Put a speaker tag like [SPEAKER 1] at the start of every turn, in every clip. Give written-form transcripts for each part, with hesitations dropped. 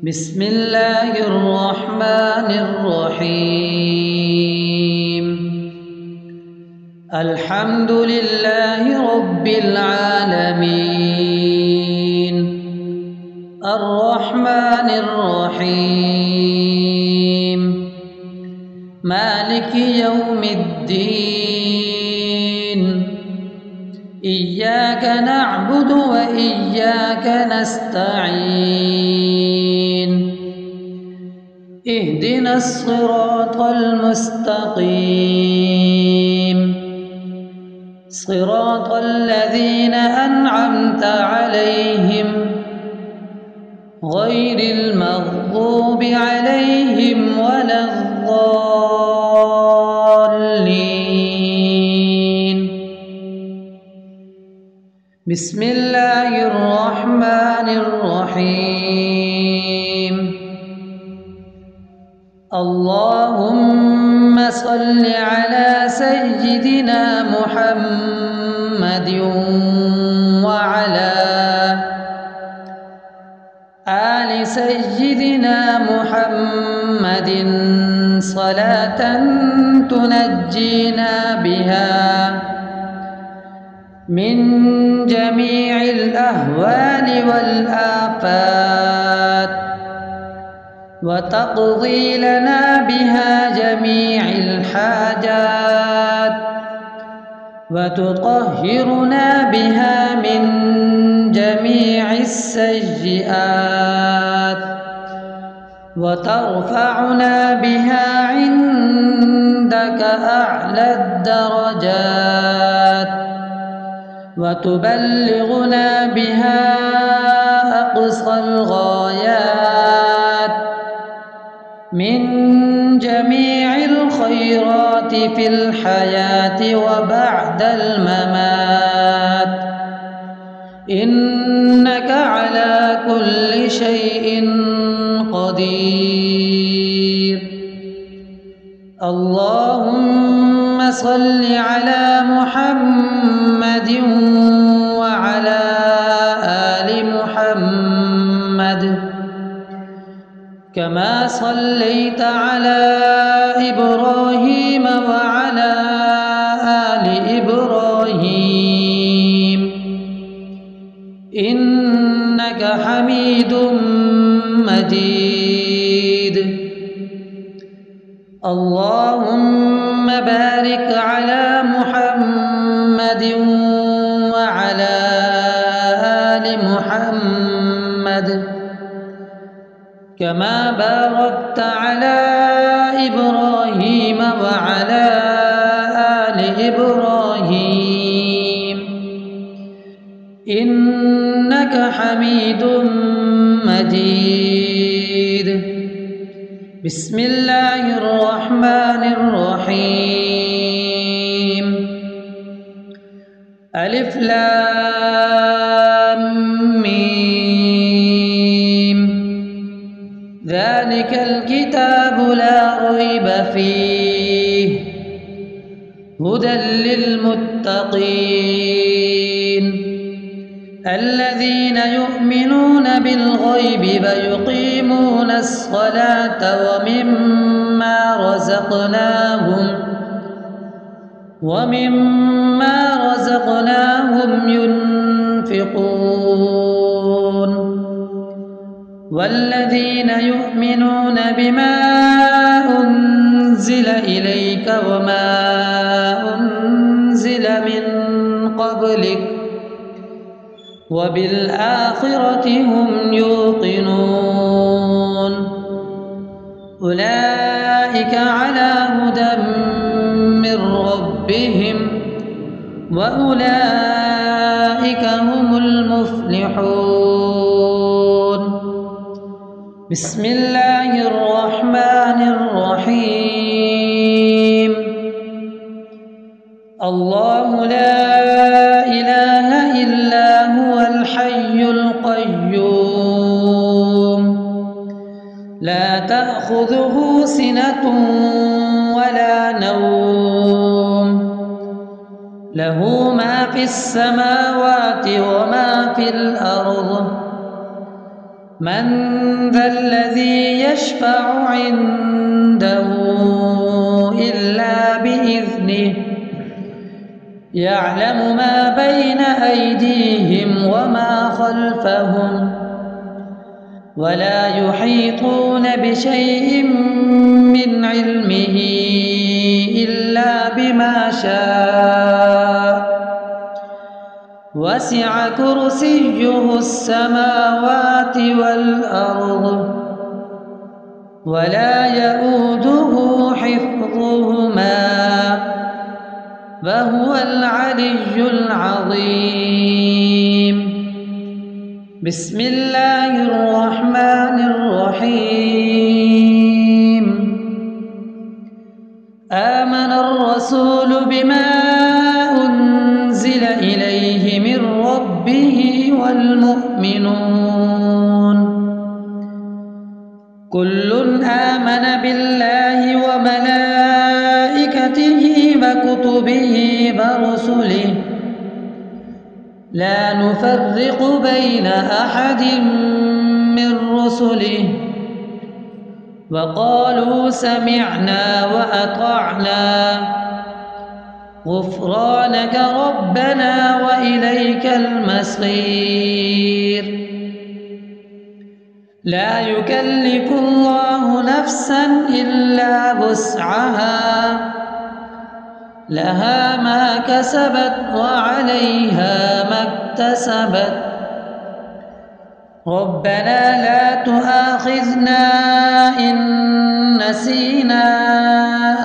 [SPEAKER 1] بسم الله الرحمن الرحيم. الحمد لله رب العالمين، الرحمن الرحيم، مالك يوم الدين. إياك نعبد وإياك نستعين. اهدنا الصراط المستقيم، صراط الذين أنعمت عليهم غير المغضوب عليهم ولا الضالين. بسم الله الرحمن الرحيم. اللهم صل على سيدنا محمد وعلى آل سيدنا محمد صلاة تنجينا بها من جميع الأهوال والآفات، وتقضي لنا بها جميع الحاجات، وتطهرنا بها من جميع السيئات، وترفعنا بها عندك أعلى الدرجات، وتبلغنا بها أقصى الغايات من جميع الخيرات في الحياة وبعد الممات، إنك على كل شيء قدير. اللهم صل على محمد وعلى آل محمد كما صليت على إبراهيم وعلى آل إبراهيم إنك حميد مجيد. اللهم بارك على محمد وعلى آل محمد كما باركت على إبراهيم وعلى آل إبراهيم إنك حميد مجيد. بسم الله الرحمن الرحيم. ألف لام ميم. ذلك الكتاب لا ريب فيه هدى للمتقين الذين يؤمنون بالغيب ويقيمون الصلاة ومما رزقناهم ينفقون والذين يؤمنون بما أنزل إليك وما أنزل من قبلك وبالآخرة هم يوقنون أولئك على هدى من ربهم وأولئك هم المفلحون. بسم الله الرحمن الرحيم. الله لا إله إلا هو الحي القيوم لا تأخذه سنة ولا نوم له ما في السماوات وما في الأرض من ذا يشفع عنده إلا بإذنه يعلم ما بين أيديهم وما خلفهم ولا يحيطون بشيء من علمه إلا بما شاء وسع كرسيه السماوات والأرض ولا يؤوده حفظهما وهو العلي العظيم. بسم الله الرحمن الرحيم. آمن الرسول بما أنزل إليه من ربه والمؤمنون كل آمن بالله وملائكته وكتبه ورسله لا نفرق بين أحد من رسله وقالوا سمعنا وأطعنا غفرانك ربنا وإليك المصير. لا يكلف الله نفسا إلا وسعها لها ما كسبت وعليها ما اكتسبت ربنا لا تؤاخذنا إن نسينا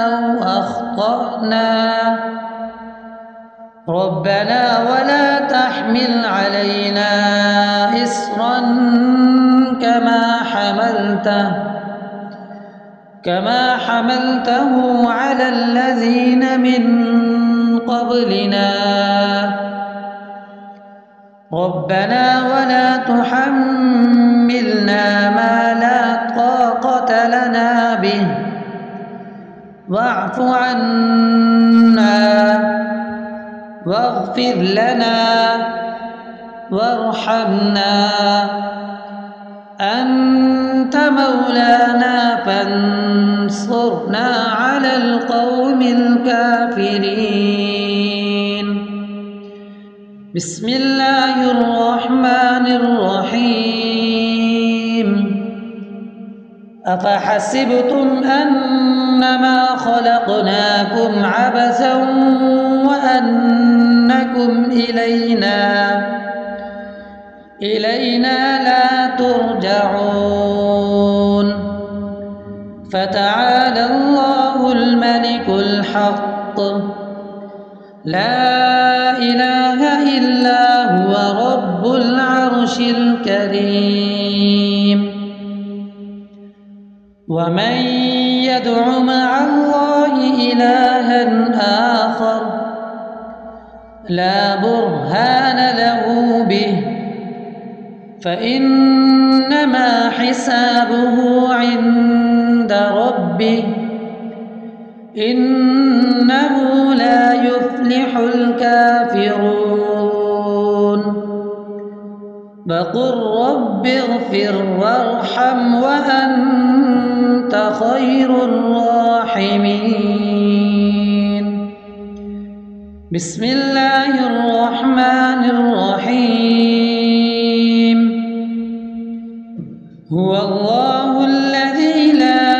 [SPEAKER 1] أو أخطأنا ربنا ولا تحمل علينا إصرا كما حملته على الذين من قبلنا ربنا ولا تحملنا ما لا طاقة لنا به واعف عنا واغفر لنا وارحمنا أنت مولانا فانصرنا على القوم الكافرين. بسم الله الرحمن الرحيم. أفحسبتم أنما خلقناكم عبثا وأنكم إلينا لا ترجعون فتعالى الله الملك الحق لا إله إلا هو رب العرش الكريم. ومن يدع مع الله إلها آخر لا برهان له به فإنما حسابه عند ربه إنه لا يفلح الكافرون. وقل رب اغفر وارحم وأنت خير الراحمين. بسم الله الرحمن الرحيم. هو الله الذي لا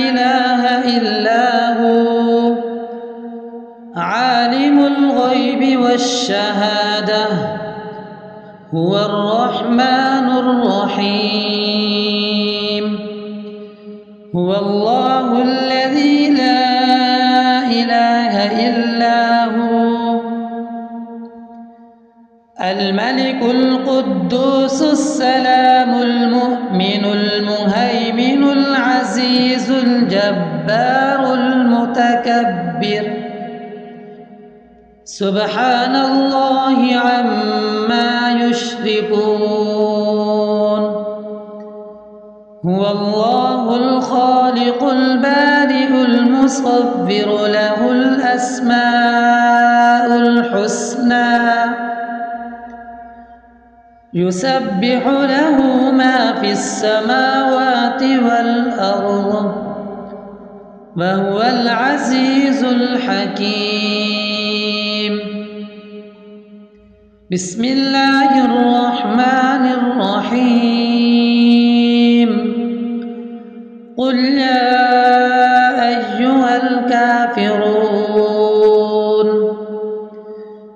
[SPEAKER 1] إله إلا هو عالم الغيب والشهادة هو الرحمن الرحيم. هو الله الذي لا إله إلا هو الملك القدوس السلام المؤمن المهيمن العزيز الجبار المتكبر سبحان الله عما يشركون. هو الله الخالق البارئ المصور له الأسماء الحسنى يسبح له ما في السماوات والأرض وهو العزيز الحكيم. بسم الله الرحمن الرحيم. قل يا أيها الكافرون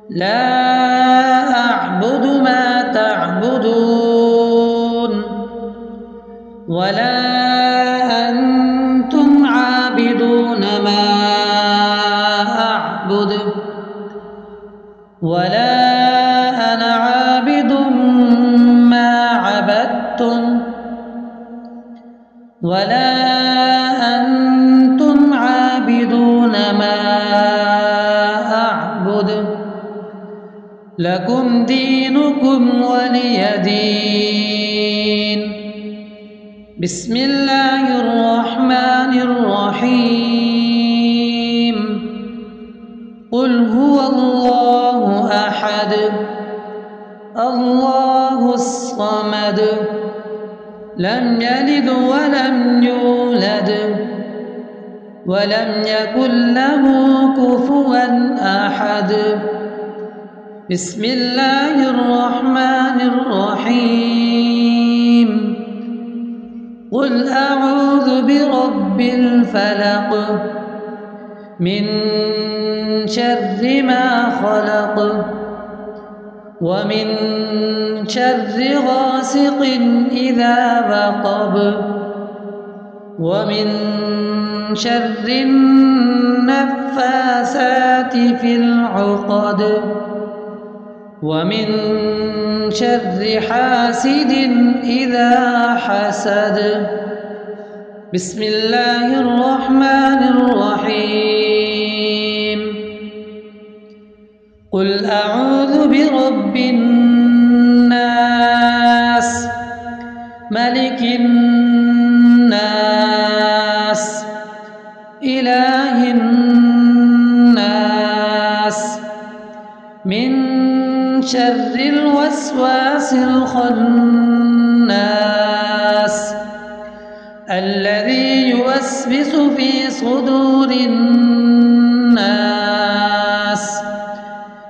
[SPEAKER 1] لا أعبد ما تعبدون ولا أنتم عابدون ما أعبد ولا أنا عابد ما عبدتم ولا أنتم عابدون ما أعبد لكم دينكم ولي دين. بسم الله الرحمن الرحيم. قل هو الله أحد الله الصمد لم يلد ولم يولد ولم يكن له كفوا أحد. بسم الله الرحمن الرحيم. قل أعوذ برب الفلق من شر ما خلق ومن شر غاسق إذا وقب ومن شر النفاثات في العقد ومن شر حاسد إذا حسد. بسم الله الرحمن الرحيم. قل أعوذ برب الناس ملك الناس إله الناس من شر الوسواس الخناس الذي يوسوس في صدور الناس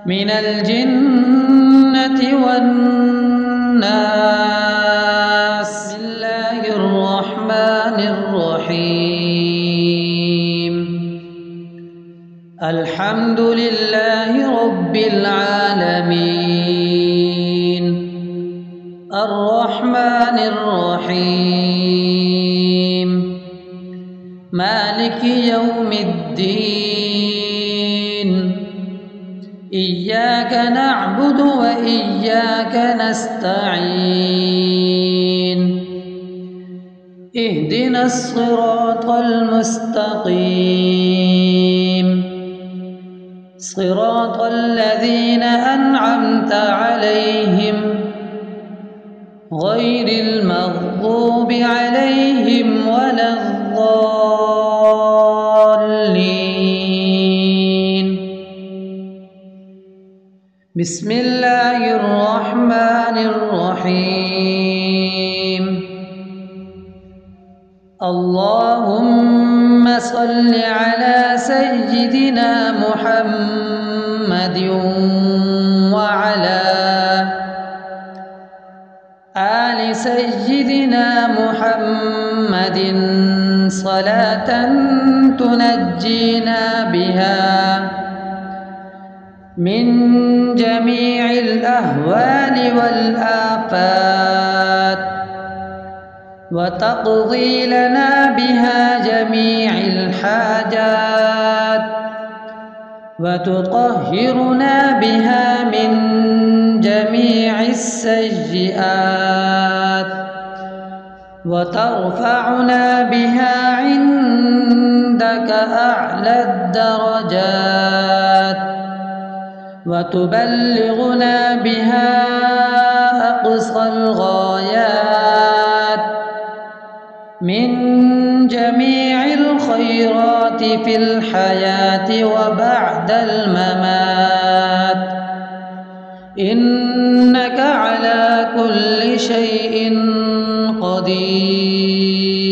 [SPEAKER 1] من الجنة والناس. بسم الله الرحمن الرحيم. الحمد لله رب العالمين الرحمن الرحيم مالك يوم الدين. إياك نعبد وإياك نستعين. اهدنا الصراط المستقيم صراط الذين أنعمت عليهم غير المغضوب عليهم ولا الضالين. بسم الله الرحمن الرحيم. اللهم صل على سيدنا محمد وعلى آل سيدنا محمد صلاة تنجينا بها من جميع الأهوال والآفات وتقضي لنا بها جميع الحاجات وتطهرنا بها من جميع السيئات وترفعنا بها عندك أعلى الدرجات وتبلغنا بها أقصى الغايات من جميع الخيرات في الحياة وبعد الممات إنك على كل شيء قدير.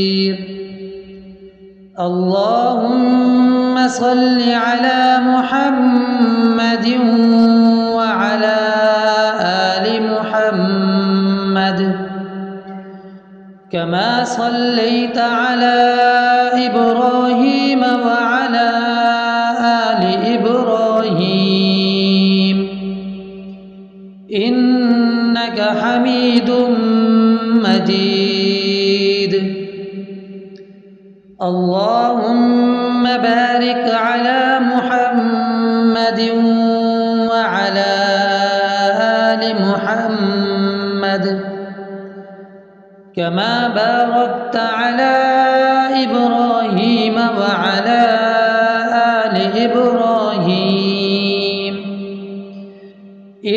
[SPEAKER 1] اللهم صل على محمد وعلى آل محمد كما صليت على إبراهيم وعلى آل إبراهيم إنك حميد مجيد. اللهم بارك على محمد وعلى آل محمد كما باركت على إبراهيم وعلى آل إبراهيم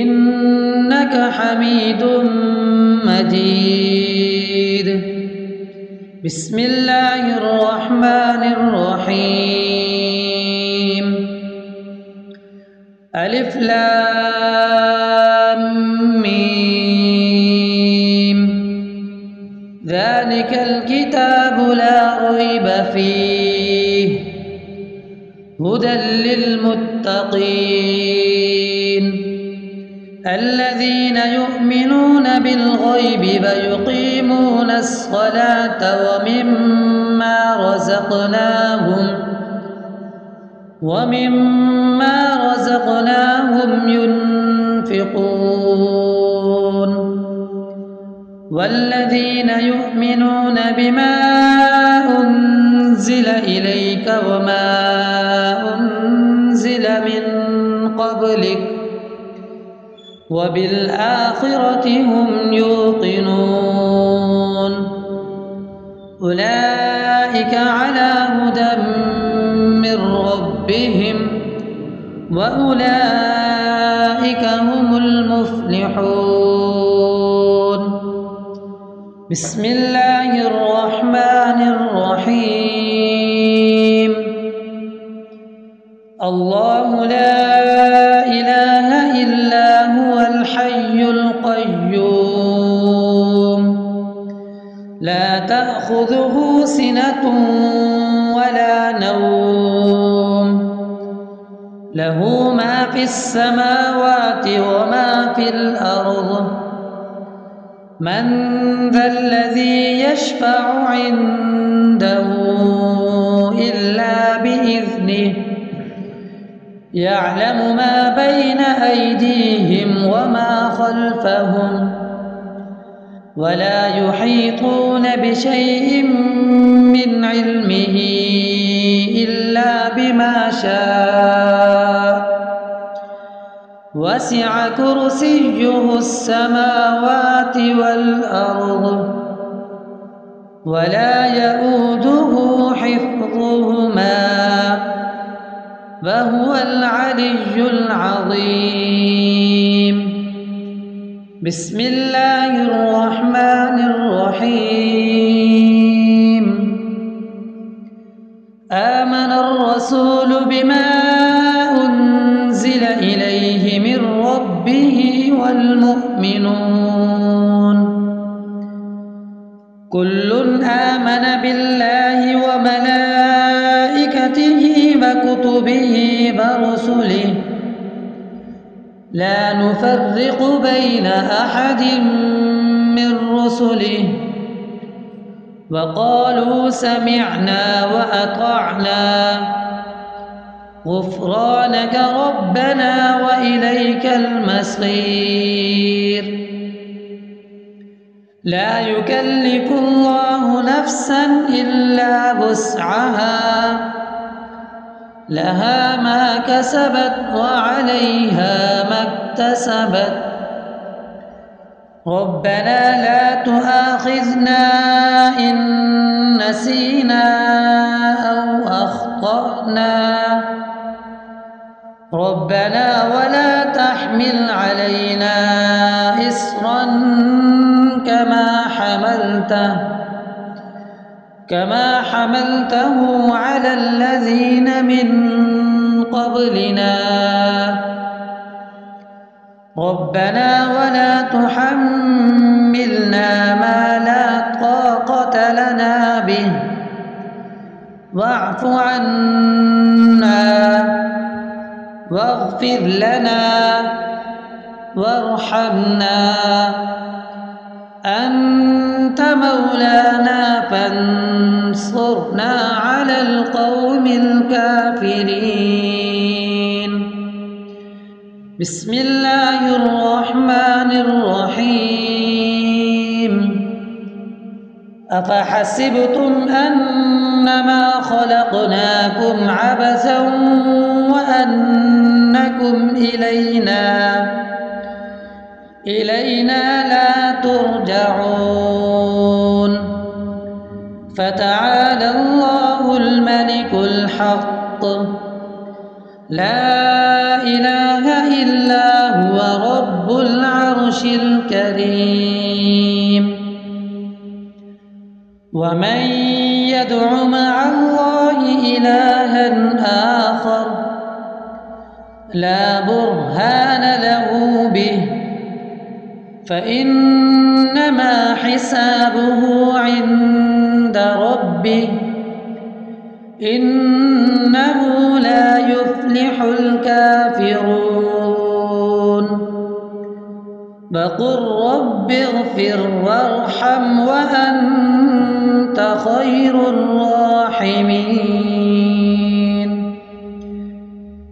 [SPEAKER 1] إنك حميد مجيد. بسم الله الرحمن الرحيم. ألف لام ميم. ذلك الكتاب لا ريب فيه هدى للمتقين الذين يؤمنون بالغيب ويقيمون الصلاة ومما رزقناهم ينفقون والذين يؤمنون بما أنزل إليك وما أنزل من قبلك وبالآخرة هم يوقنون أولئك على هدى من ربهم وأولئك هم المفلحون. بسم الله الرحمن الرحيم. الله لا إله إلا هو الحي القيوم لا تأخذه سنة ولا نوم له ما في السماوات وما في الأرض من ذا الذي يشفع عنده إلا بإذنه يعلم ما بين أيديهم وما خلفهم ولا يحيطون بشيء من علمه إلا بما شاء وسع كرسيه السماوات والأرض ولا يؤوده حفظهما وهو العلي العظيم. بسم الله الرحمن الرحيم. آمن الرسول بما أنزل إليه من ربه والمؤمنون كل آمن بالله وملائكته وكتبه ورسله لا نفرق بين أحد من رسله وقالوا سمعنا وأطعنا غفرانك ربنا وإليك المصير. لا يكلف الله نفسا إلا وسعها لها ما كسبت وعليها ما اكتسبت ربنا لا تؤاخذنا إن نسينا أو أخطأنا ربنا ولا تحمل علينا إصرا كما حملته على الذين من قبلنا ربنا ولا تحملنا ما لا طاقة لنا به واعف عنا واغفر لنا وارحمنا أنت مولانا فانصرنا على القوم الكافرين. بسم الله الرحمن الرحيم. أفحسبتم أنما خلقناكم عبثا وأنكم إلينا لا ترجعون فتعالى الله الملك الحق لا إله إلا هو رب العرش الكريم. ومن يدع مع الله إلها آخر لا برهان له به فإنما حسابه عند ربه إنه لا يفلح الكافرون. وقل رب اغفر وارحم وأنت خير الراحمين.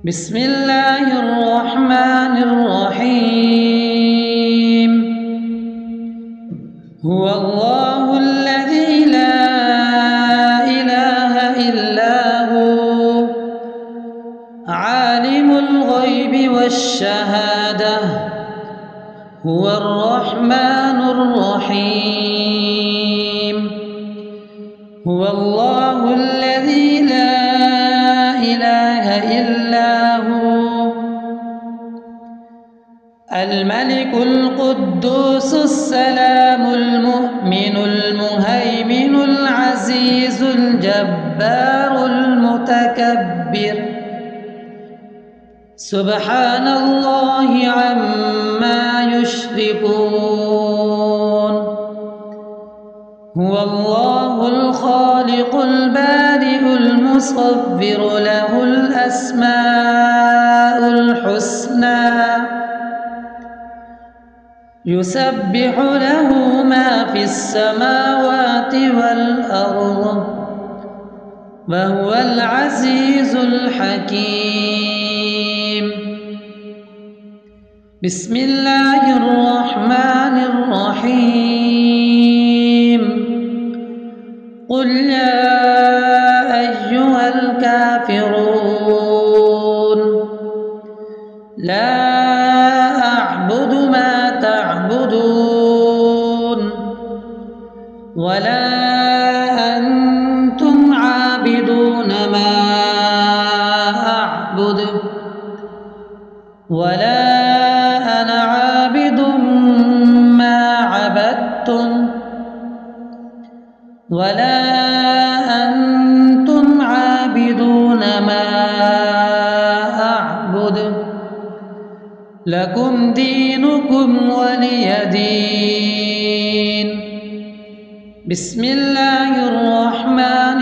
[SPEAKER 1] بسم الله الرحمن الرحيم. هو الله الذي لا إله إلا هو عالم الغيب والشهادة هو الرحمن الرحيم. هو الله الذي لا إله إلا هو الملك القدوس السلام المؤمن المهيمن العزيز الجبار المتكبر سبحان الله عما يشركون. هو الله الخالق البارئ المصور له الأسماء الحسنى يسبح له ما في السماوات والأرض وهو العزيز الحكيم. بسم الله الرحمن الرحيم. قل يا أيها الكافرون لا أعبد ما تعبدون ولا أنتم عابدون ما أعبد ولا أنا عابد ما عبدتم ولا أنتم عابدون ما أعبد لكم دينكم ولي دين. بسم الله الرحمن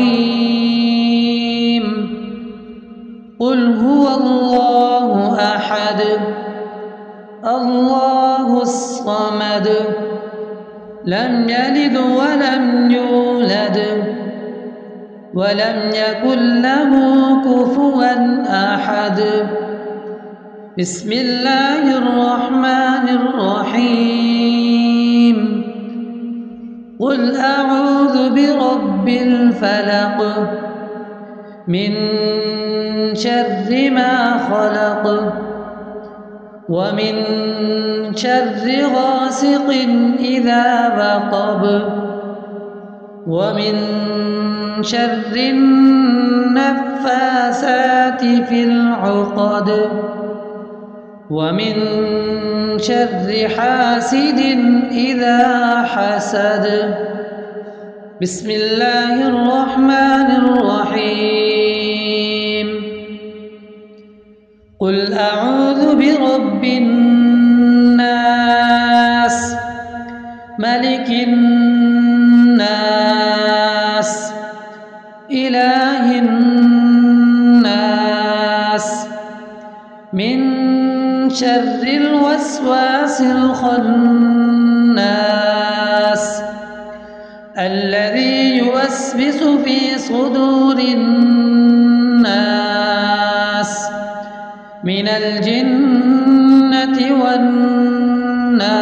[SPEAKER 1] الرحيم. قل هو الله أحد الله الصمد لم يلد ولم يولد ولم يكن له كفوا أحد. بسم الله الرحمن الرحيم. قل أعوذ برب الفلق من شر ما خلق ومن شر غاسق إذا وقب ومن شر النفاثات في العقد ومن شر حاسد إذا حسد. بسم الله الرحمن الرحيم. قل أعوذ برب الناس ملك الناس إله الناس من شر الوسواس الخناس الذي يوسوس في صدور الناس من الجنة والناس.